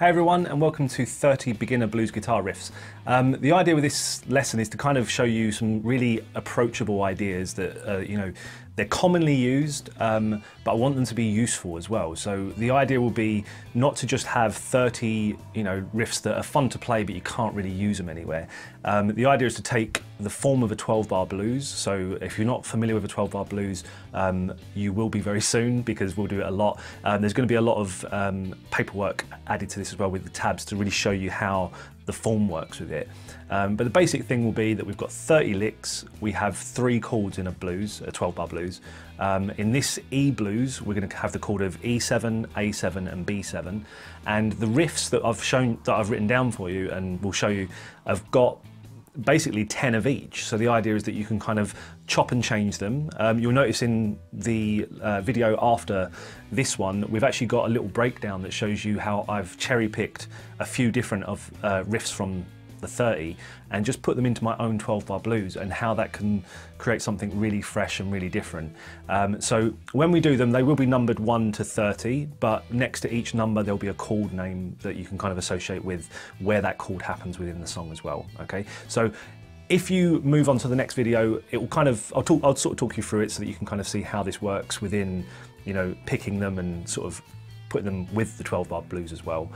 Hey everyone, and welcome to 30 beginner blues guitar riffs. The idea with this lesson is to kind of show you some really approachable ideas that, they're commonly used, but I want them to be useful as well. So the idea will be not to just have 30, riffs that are fun to play, but you can't really use them anywhere. The idea is to take the form of a 12-bar blues. So if you're not familiar with a 12-bar blues, you will be very soon because we'll do it a lot. There's going to be a lot of paperwork added to this as well with the tabs to really show you how the form works with it. But the basic thing will be that we've got 30 licks, we have 3 chords in a blues, a 12-bar blues. In this E blues, we're going to have the chord of E7, A7 and B7. And the riffs that I've written down for you and will show you have got basically 10 of each. So the idea is that you can kind of chop and change them. You'll notice in the video after this one, we've actually got a little breakdown that shows you how I've cherry-picked a few different riffs from the 30 and just put them into my own 12-bar blues and how that can create something really fresh and really different. So when we do them, they will be numbered 1 to 30, but next to each number there'll be a chord name that you can kind of associate with where that chord happens within the song as well, okay? So if you move on to the next video, it will kind of, I'll sort of talk you through it so that you can kind of see how this works within, picking them and sort of putting them with the 12-bar blues as well.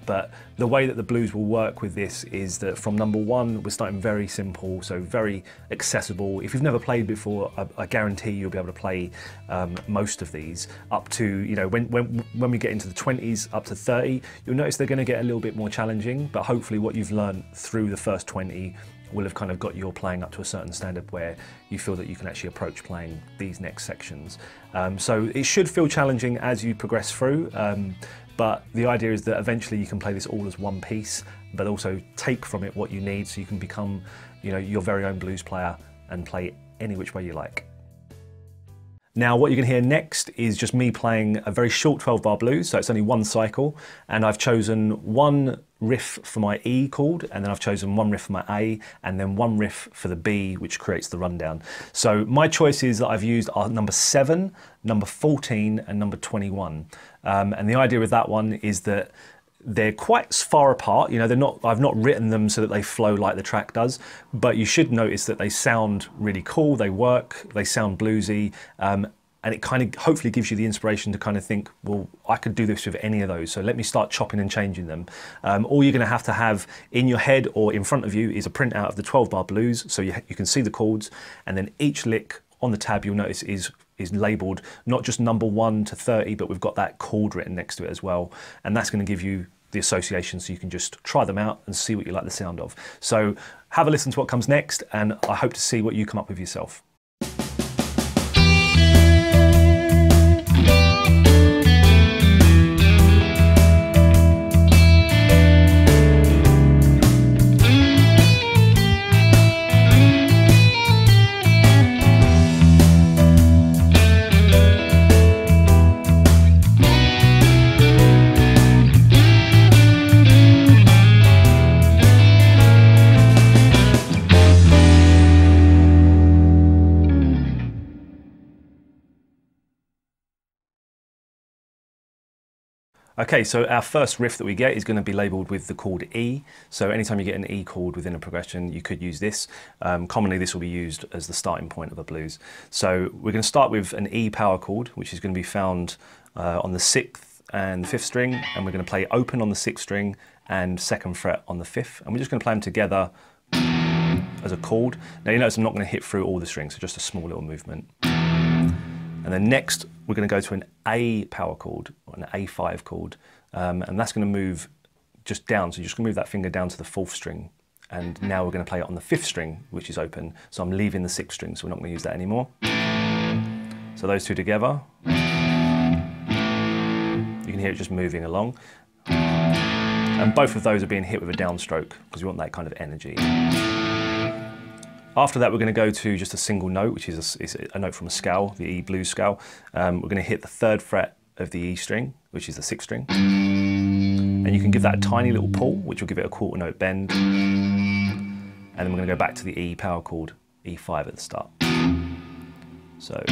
But the way that the blues will work with this is that from number 1, we're starting very simple, so very accessible. If you've never played before, I guarantee you'll be able to play most of these up to, when we get into the 20s up to 30, you'll notice they're going to get a little bit more challenging, but hopefully what you've learned through the first 20 will have kind of got your playing up to a certain standard where you feel that you can actually approach playing these next sections. So it should feel challenging as you progress through, but the idea is that eventually you can play this all as one piece, but also take from it what you need so you can become, your very own blues player and play any which way you like. Now what you're going to hear next is just me playing a very short 12-bar blues, so it's only one cycle, and I've chosen one riff for my E chord, and then I've chosen one riff for my A, and then one riff for the B, which creates the rundown. So my choices that I've used are number 7, number 14, and number 21. And the idea with that one is that they're quite far apart, I've not written them so that they flow like the track does, but you should notice that they sound really cool, they work, they sound bluesy, and it kind of hopefully gives you the inspiration to kind of think, well, I could do this with any of those, so let me start chopping and changing them. All you're going to have in your head or in front of you is a printout of the 12-bar blues, so you can see the chords, and then each lick on the tab you'll notice is labelled not just number 1 to 30, but we've got that chord written next to it as well, and that's going to give you the association so you can just try them out and see what you like the sound of. So have a listen to what comes next, and I hope to see what you come up with yourself. Okay, so our first riff that we get is going to be labelled with the chord E. So anytime you get an E chord within a progression, you could use this. Commonly this will be used as the starting point of a blues. So we're going to start with an E power chord, which is going to be found on the 6th and 5th string, and we're going to play open on the 6th string and 2nd fret on the 5th, and we're just going to play them together as a chord. Now you notice I'm not going to hit through all the strings, so just a small little movement. And then next, we're going to go to an A power chord, or an A5 chord, and that's going to move just down. So you're just going to move that finger down to the 4th string, and now we're going to play it on the 5th string, which is open. So I'm leaving the 6th string, so we're not going to use that anymore. So those two together, you can hear it just moving along. And both of those are being hit with a downstroke, because we want that kind of energy. After that, we're going to go to just a single note, which is a note from a scale, the E blues scale. We're going to hit the 3rd fret of the E string, which is the 6th string. And you can give that a tiny little pull, which will give it a quarter note bend. And then we're going to go back to the E power chord, E5 at the start. So.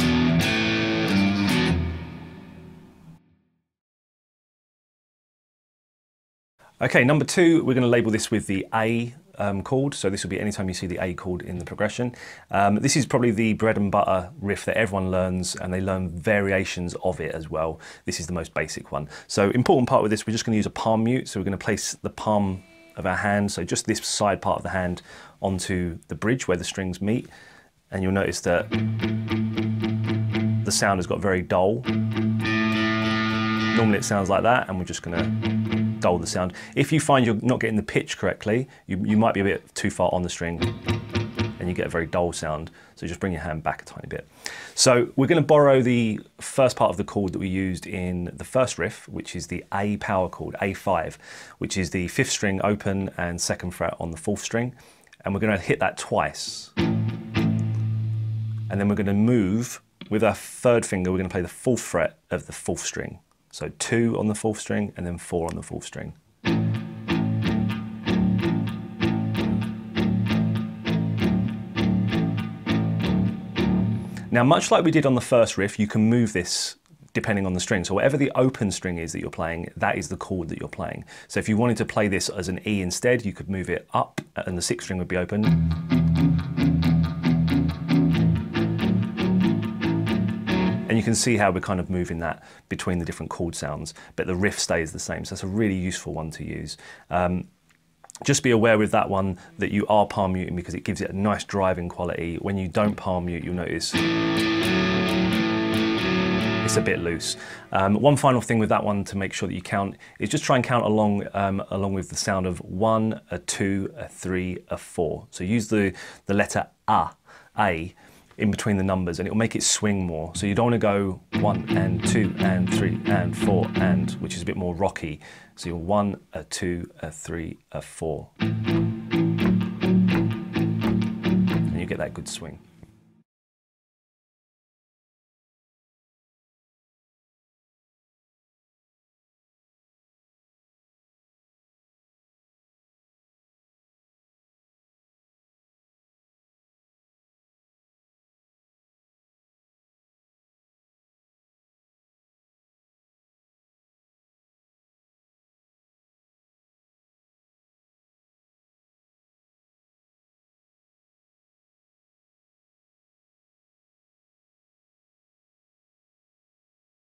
Okay, number 2, we're going to label this with the A chord. So this will be anytime you see the A chord in the progression. This is probably the bread and butter riff that everyone learns, and they learn variations of it as well. This is the most basic one. So important part with this, we're just going to use a palm mute. So we're going to place the palm of our hand, so just this side part of the hand, onto the bridge where the strings meet. And you'll notice that the sound has got very dull. Normally it sounds like that, and we're just going to dull the sound. If you find you're not getting the pitch correctly, you might be a bit too far on the string and you get a very dull sound. So just bring your hand back a tiny bit. So we're going to borrow the first part of the chord that we used in the first riff, which is the A power chord, A5, which is the 5th string open and 2nd fret on the 4th string. And we're going to hit that twice. And then we're going to move with our 3rd finger, we're going to play the 4th fret of the 4th string. So 2 on the 4th string and then 4 on the 4th string. Now, much like we did on the first riff, you can move this depending on the string. So whatever the open string is that you're playing, that is the chord that you're playing. So if you wanted to play this as an E instead, you could move it up and the 6th string would be open. And you can see how we're kind of moving that between the different chord sounds, but the riff stays the same. So that's a really useful one to use. Just be aware with that one that you are palm muting because it gives it a nice driving quality. When you don't palm mute, you'll notice it's a bit loose. One final thing with that one to make sure that you count is just try and count along with the sound of 1, a 2, a 3, a 4. So use the letter A, in between the numbers, and it will make it swing more. So you don't want to go 1 and 2 and 3 and 4 and, which is a bit more rocky. So you're 1, a 2, a 3, a 4. And you get that good swing.